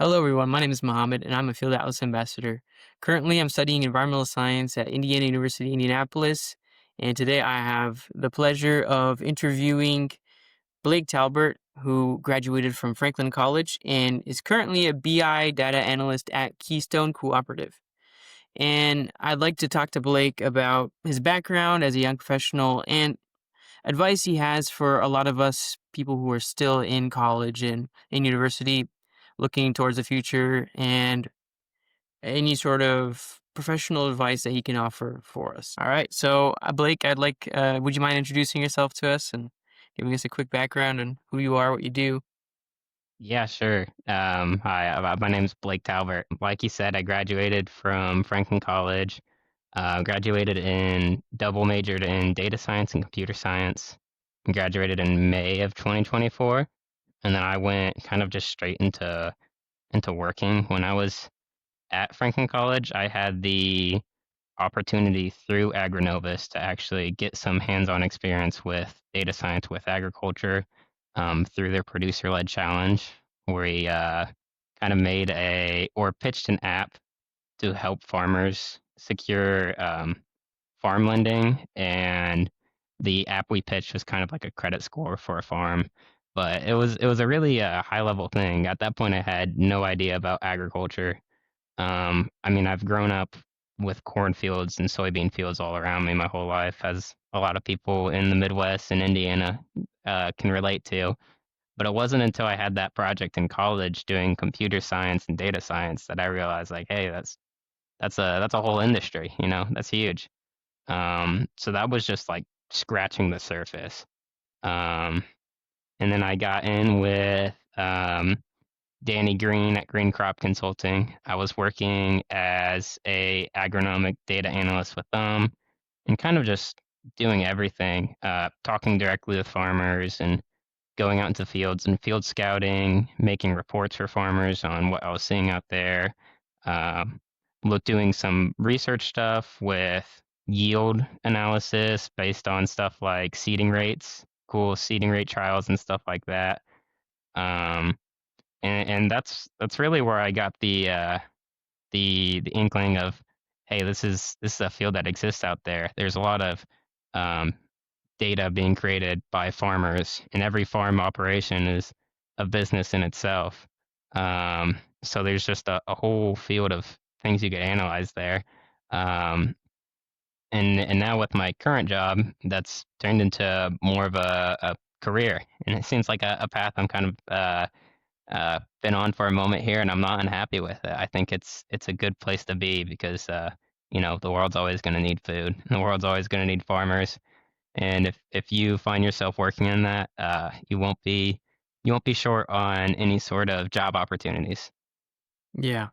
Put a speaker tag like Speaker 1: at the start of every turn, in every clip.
Speaker 1: Hello, everyone. My name is Mohammed, and I'm a Field Atlas ambassador. Currently, I'm studying environmental science at Indiana University, Indianapolis, and today I have the pleasure of interviewing Blake Talbert, who graduated from Franklin College and is currently a BI data analyst at Keystone Cooperative. And I'd like to talk to Blake about his background as a young professional and advice he has for a lot of us people who are still in college and in university looking towards the future and any sort of professional advice that he can offer for us. All right. So, Blake, would you mind introducing yourself to us and giving us a quick background on who you are, what you do?
Speaker 2: Yeah, sure. Hi, my name's Blake Talbert. Like you said, I graduated from Franklin College. Graduated in double majored in data science and computer science. And graduated in May of 2024, and then I went kind of just straight into working. When I was at Franklin College, I had the opportunity through AgriNovus to actually get some hands-on experience with data science with agriculture through their producer-led challenge, where we kind of made or pitched an app to help farmers secure farm lending, and the app we pitched was kind of like a credit score for a farm. But it was a really high level thing. At that point, I had no idea about agriculture. I mean, I've grown up with cornfields and soybean fields all around me my whole life, as a lot of people in the Midwest and Indiana can relate to. But it wasn't until I had that project in college doing computer science and data science that I realized, like, hey, that's a whole industry, that's huge. So that was just like scratching the surface. Um, and then I got in with Danny Green at Green Crop Consulting. I was working as a agronomic data analyst with them and kind of just doing everything, talking directly with farmers and going out into fields and field scouting, making reports for farmers on what I was seeing out there. Um, doing some research stuff with yield analysis based on stuff like seeding rates, cool seeding rate trials and stuff like that. Um, and that's really where I got the inkling of, hey, this is a field that exists out there. There's a lot of um, data being created by farmers, and every farm operation is a business in itself. So there's just a whole field of things you could analyze there. Um, and now with my current job, that's turned into more of a career, and it seems like a path I'm kind of been on for a moment here, and I'm not unhappy with it. I think it's a good place to be because the world's always going to need food, and the world's always going to need farmers. And if you find yourself working in that, you won't be short on any sort of job opportunities.
Speaker 1: Yeah.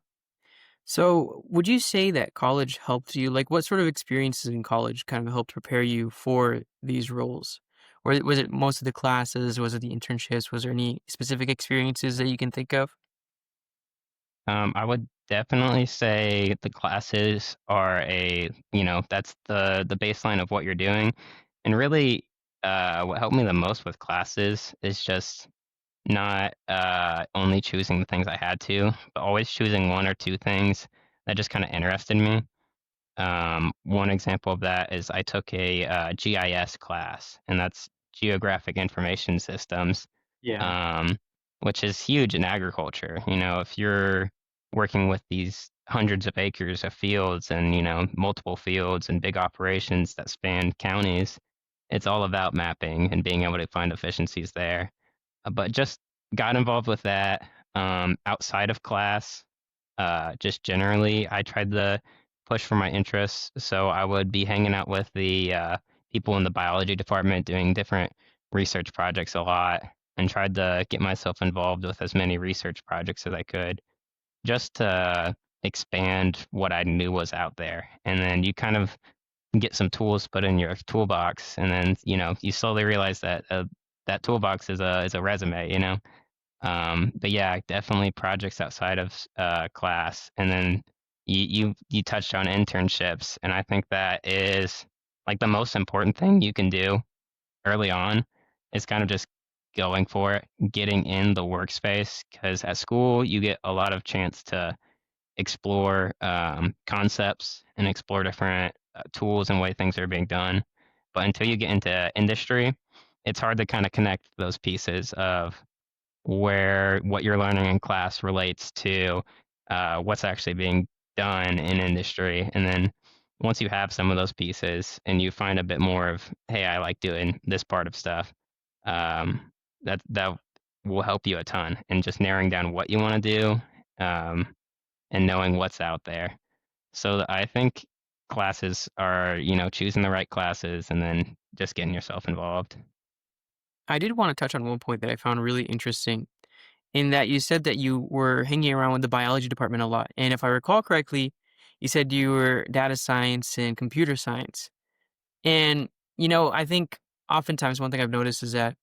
Speaker 1: So, would you say that college helped you? Like, what sort of experiences in college kind of helped prepare you for these roles? Or was it most of the classes? Was it the internships? Was there any specific experiences that you can think of?
Speaker 2: I would definitely say the classes are that's the baseline of what you're doing. And really, what helped me the most with classes is just not only choosing the things I had to, but always choosing one or two things that just kind of interested me. One example of that is I took a GIS class, and that's Geographic Information Systems,
Speaker 1: Yeah.
Speaker 2: um, which is huge in agriculture. If you're working with these hundreds of acres of fields and, multiple fields and big operations that span counties, it's all about mapping and being able to find efficiencies there. But just got involved with that outside of class. Just generally, I tried to push for my interests. So I would be hanging out with the people in the biology department doing different research projects a lot, and tried to get myself involved with as many research projects as I could just to expand what I knew was out there. And then you kind of get some tools put in your toolbox, and then you slowly realize that that toolbox is a resume. But yeah, definitely projects outside of class, and then you touched on internships, and I think that is like the most important thing you can do early on is kind of just going for it, getting in the workspace, because at school you get a lot of chance to explore concepts and explore different tools and way things are being done. But until you get into industry, it's hard to kind of connect those pieces of where what you're learning in class relates to what's actually being done in industry. And then once you have some of those pieces and you find a bit more of, hey, I like doing this part of stuff, um, that will help you a ton in just narrowing down what you want to do, and knowing what's out there. So I think classes are, choosing the right classes and then just getting yourself involved.
Speaker 1: I did want to touch on one point that I found really interesting in that you said that you were hanging around with the biology department a lot. And if I recall correctly, you said you were data science and computer science. And, I think oftentimes one thing I've noticed is that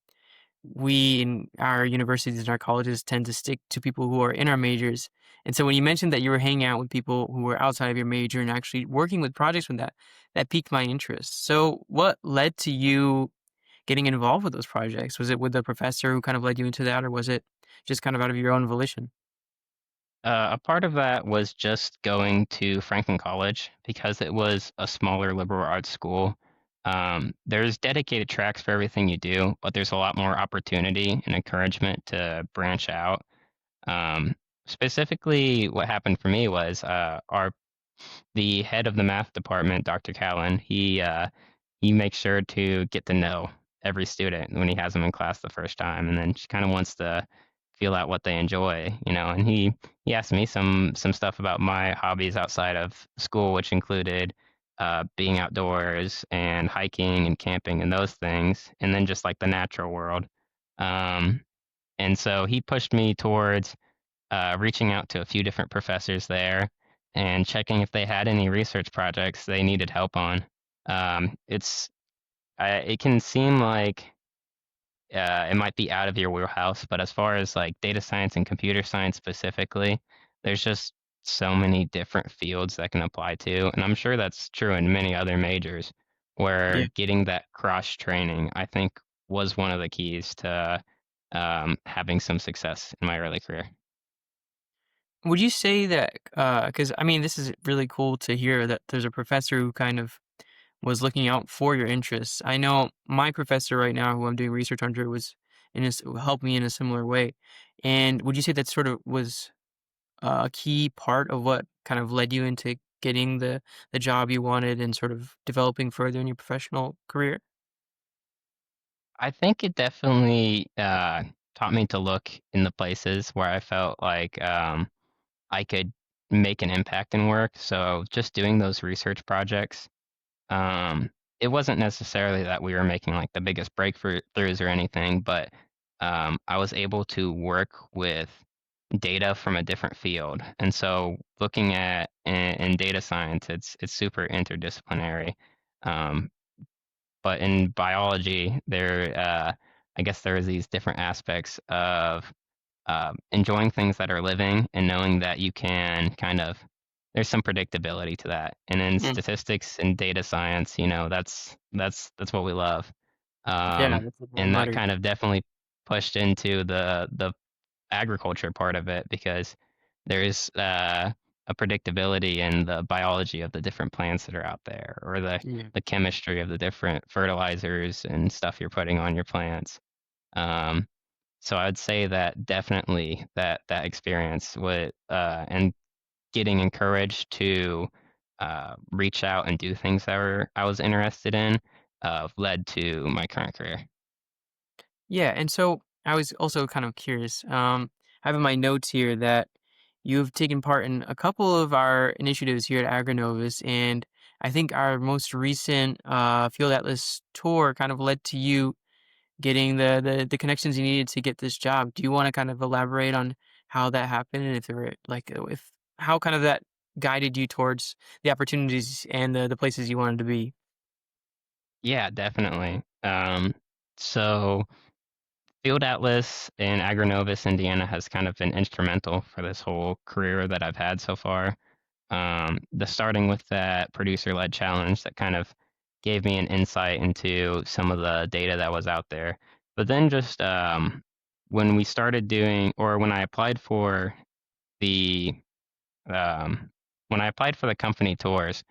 Speaker 1: we in our universities and our colleges tend to stick to people who are in our majors. And so when you mentioned that you were hanging out with people who were outside of your major and actually working with projects with that piqued my interest. So what led to you getting involved with those projects? Was it with the professor who kind of led you into that, or was it just kind of out of your own volition?
Speaker 2: A part of that was just going to Franklin College because it was a smaller liberal arts school. There's dedicated tracks for everything you do, but there's a lot more opportunity and encouragement to branch out. Um, Specifically, what happened for me was the head of the math department, Dr. Callan, he makes sure to get to know every student when he has them in class the first time, and then she kind of wants to feel out what they enjoy. And he asked me some stuff about my hobbies outside of school, which included being outdoors and hiking and camping and those things, and then just like the natural world. Um, and so he pushed me towards reaching out to a few different professors there and checking if they had any research projects they needed help on. It can seem like it might be out of your wheelhouse, but as far as like data science and computer science specifically, there's just so many different fields that can apply to, and I'm sure that's true in many other majors, where
Speaker 1: Yeah.
Speaker 2: getting that cross training, I think, was one of the keys to having some success in my early career.
Speaker 1: Would you say that, because I mean, this is really cool to hear that there's a professor who kind of was looking out for your interests. I know my professor right now, who I'm doing research under, was helped me in a similar way. And would you say that sort of was a key part of what kind of led you into getting the job you wanted and sort of developing further in your professional career?
Speaker 2: I think it definitely taught me to look in the places where I felt like I could make an impact in work. So just doing those research projects, um, it wasn't necessarily that we were making like the biggest breakthroughs or anything, but I was able to work with data from a different field. And so looking at in data science, it's super interdisciplinary. Um, but in biology, I guess there are these different aspects of enjoying things that are living and knowing that you can there's some predictability to that. And in
Speaker 1: Mm,
Speaker 2: statistics and data science, that's what we love.
Speaker 1: yeah, that's the bread and
Speaker 2: And that
Speaker 1: butter.
Speaker 2: kind of definitely pushed into the agriculture part of it because there's a predictability in the biology of the different plants that are out there or
Speaker 1: Yeah.
Speaker 2: the chemistry of the different fertilizers and stuff you're putting on your plants. Um, so I'd say that definitely that experience with and getting encouraged to reach out and do things I was interested in led to my current career.
Speaker 1: Yeah, and so I was also kind of curious. I have in my notes here that you've taken part in a couple of our initiatives here at AgriNovus, and I think our most recent Field Atlas tour kind of led to you getting the connections you needed to get this job. Do you want to kind of elaborate on how that happened, and if there were if how kind of that guided you towards the opportunities and the places you wanted to be?
Speaker 2: Yeah, definitely. So Field Atlas and AgriNovus Indiana has kind of been instrumental for this whole career that I've had so far. The starting with that producer-led challenge that kind of gave me an insight into some of the data that was out there. But then just when we started doing, or the um, when I applied for the company tours,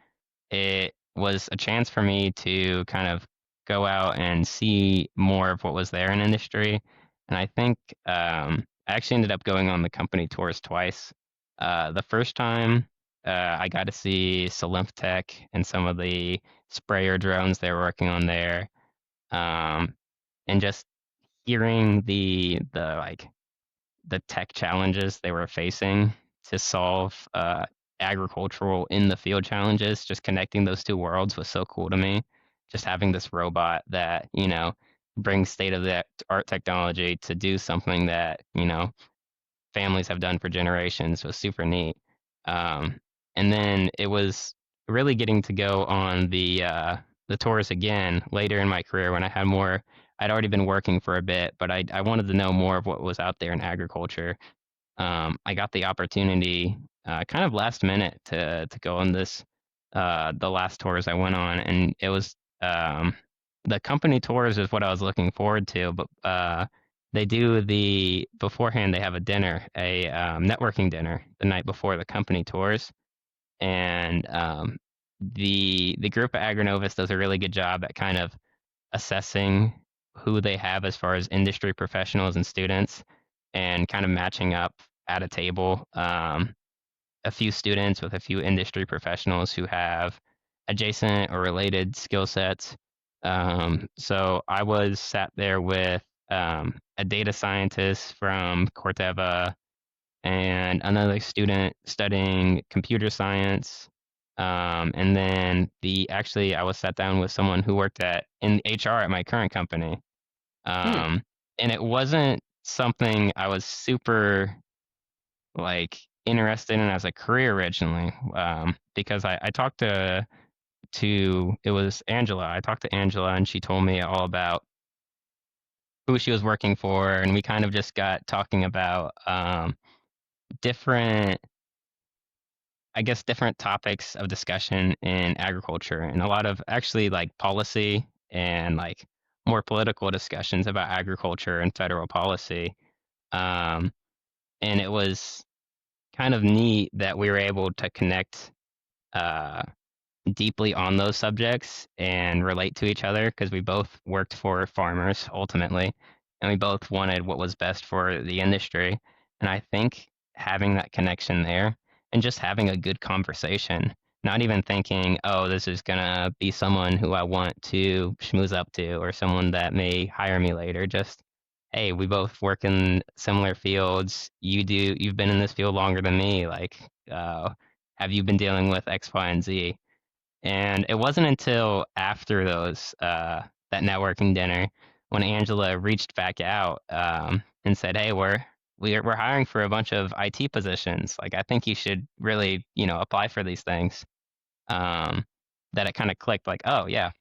Speaker 2: it was a chance for me to kind of go out and see more of what was there in industry. And I think I actually ended up going on the company tours twice. The first time, I got to see Tech and some of the sprayer drones they were working on there, um, and just hearing the tech challenges they were facing to solve agricultural in the field challenges. Just connecting those two worlds was so cool to me. Just having this robot that, brings state of the art technology to do something that, families have done for generations was super neat. Um, and then it was really getting to go on the tours again later in my career when I had more. I'd already been working for a bit, but I wanted to know more of what was out there in agriculture. I got the opportunity kind of last minute to go on the last tours I went on, and it was the company tours is what I was looking forward to, but they do the beforehand. They have a dinner, a networking dinner the night before the company tours, and the group at AgriNovus does a really good job at kind of assessing who they have as far as industry professionals and students, and kind of matching up at a table a few students with a few industry professionals who have adjacent or related skill sets. So I was sat there with a data scientist from Corteva and another student studying computer science. And then I was sat down with someone who worked in HR at my current company.
Speaker 1: Hmm.
Speaker 2: Um, and it wasn't something I was super like interested in as a career originally, because I talked to it was Angela. I talked to Angela and she told me all about who she was working for, and we kind of just got talking about different, I guess, different topics of discussion in agriculture, and a lot of actually like policy and like more political discussions about agriculture and federal policy. Um, and it was kind of neat that we were able to connect uh, deeply on those subjects and relate to each other because we both worked for farmers ultimately, and we both wanted what was best for the industry. And I think having that connection there and just having a good conversation, not even thinking, oh, this is gonna be someone who I want to schmooze up to or someone that may hire me later. Just, hey, we both work in similar fields. You've been in this field longer than me. Like, have you been dealing with X, Y, and Z? And it wasn't until after that networking dinner when Angela reached back out and said, "Hey, we're hiring for a bunch of IT positions. Like, I think you should really, apply for these things." Um, that it kind of clicked. Like, oh yeah,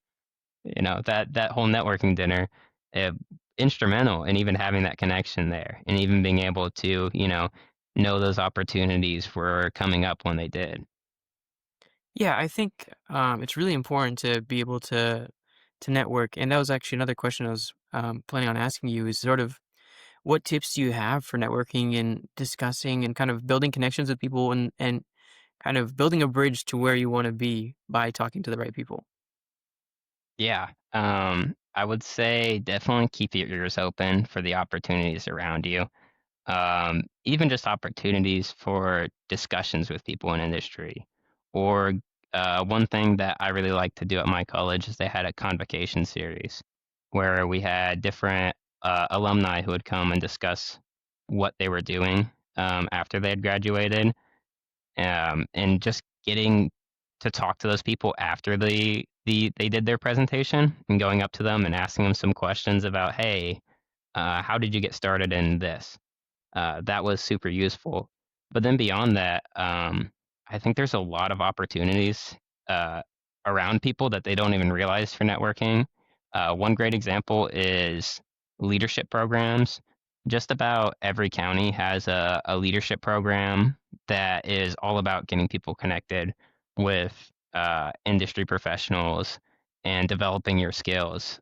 Speaker 2: that whole networking dinner, uh, instrumental in even having that connection there, and even being able to, know those opportunities were coming up when they did.
Speaker 1: Yeah, I think it's really important to be able to network, and that was actually another question I was planning on asking you. Is sort of what tips do you have for networking and discussing and kind of building connections with people and kind of building a bridge to where you want to be by talking to the right people?
Speaker 2: Yeah. I would say definitely keep your ears open for the opportunities around you. Even just opportunities for discussions with people in industry. Or one thing that I really like to do at my college is they had a convocation series where we had different alumni who would come and discuss what they were doing after they had graduated, and just getting to talk to those people after they did their presentation and going up to them and asking them some questions about, hey, how did you get started in this? That was super useful. But then beyond that, I think there's a lot of opportunities uh, around people that they don't even realize for networking. One great example is leadership programs. Just about every county has a leadership program that is all about getting people connected with industry professionals and developing your skills.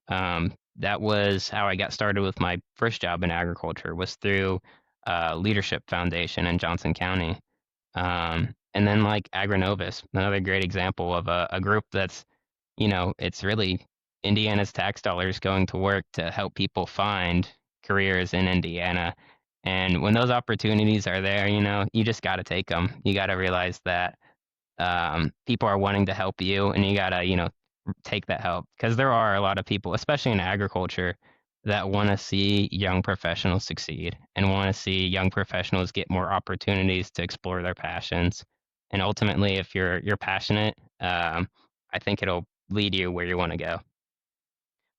Speaker 2: that was how I got started with my first job in agriculture was through Leadership Foundation in Johnson County. And then like AgriNovus, another great example of a group that's, it's really Indiana's tax dollars going to work to help people find careers in Indiana. And when those opportunities are there, you just got to take them. You got to realize that people are wanting to help you, and you got to, take that help because there are a lot of people, especially in agriculture, that want to see young professionals succeed and want to see young professionals get more opportunities to explore their passions. And ultimately, if you're passionate, I think it'll lead you where you want to go.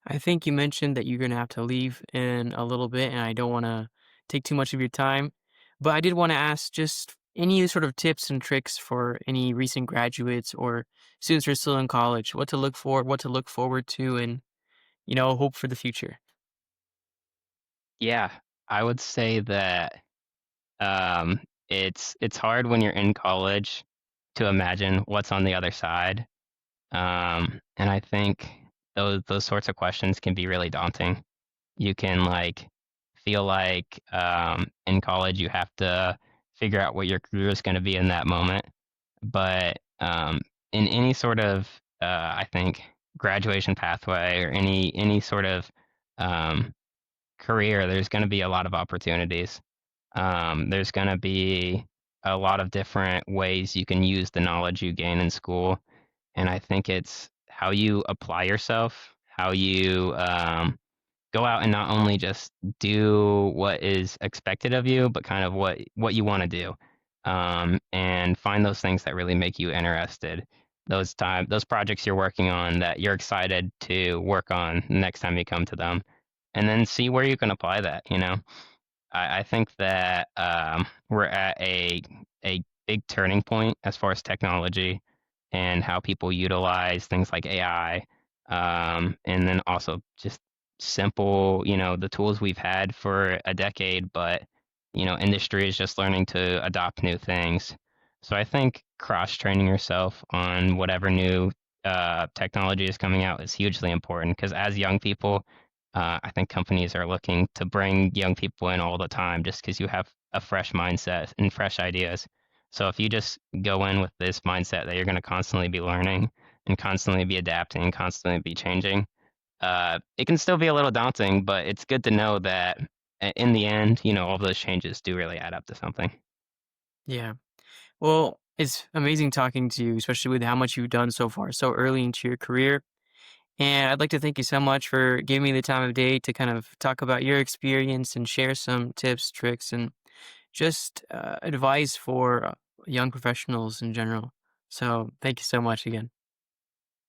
Speaker 1: I think you mentioned that you're gonna have to leave in a little bit, and I don't wanna take too much of your time, but I did wanna ask just any sort of tips and tricks for any recent graduates or students who are still in college, what to look for, what to look forward to, and, hope for the future.
Speaker 2: Yeah, I would say that it's hard when you're in college to imagine what's on the other side. And I think those sorts of questions can be really daunting. You can like feel like in college you have to figure out what your career is going to be in that moment. But in any sort of I think graduation pathway or any sort of um, career, there's going to be a lot of opportunities. There's going to be a lot of different ways you can use the knowledge you gain in school, and I think it's how you apply yourself, how you go out and not only just do what is expected of you, but kind of what you want to do, and find those things that really make you interested. Those projects you're working on that you're excited to work on next time you come to them, and then see where you can apply that. I think that we're at a big turning point as far as technology and how people utilize things like AI, and then also just simple, the tools we've had for a decade, but industry is just learning to adopt new things. So I think cross training yourself on whatever new technology is coming out is hugely important because as young people, I think companies are looking to bring young people in all the time just because you have a fresh mindset and fresh ideas. So if you just go in with this mindset that you're going to constantly be learning and constantly be adapting and constantly be changing, it can still be a little daunting, but it's good to know that in the end, all those changes do really add up to something.
Speaker 1: Yeah. Well, it's amazing talking to you, especially with how much you've done so far, so early into your career. And I'd like to thank you so much for giving me the time of day to kind of talk about your experience and share some tips, tricks, and just advice for young professionals in general. So thank you so much again.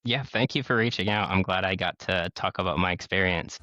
Speaker 2: Yeah, thank you for reaching out. I'm glad I got to talk about my experience.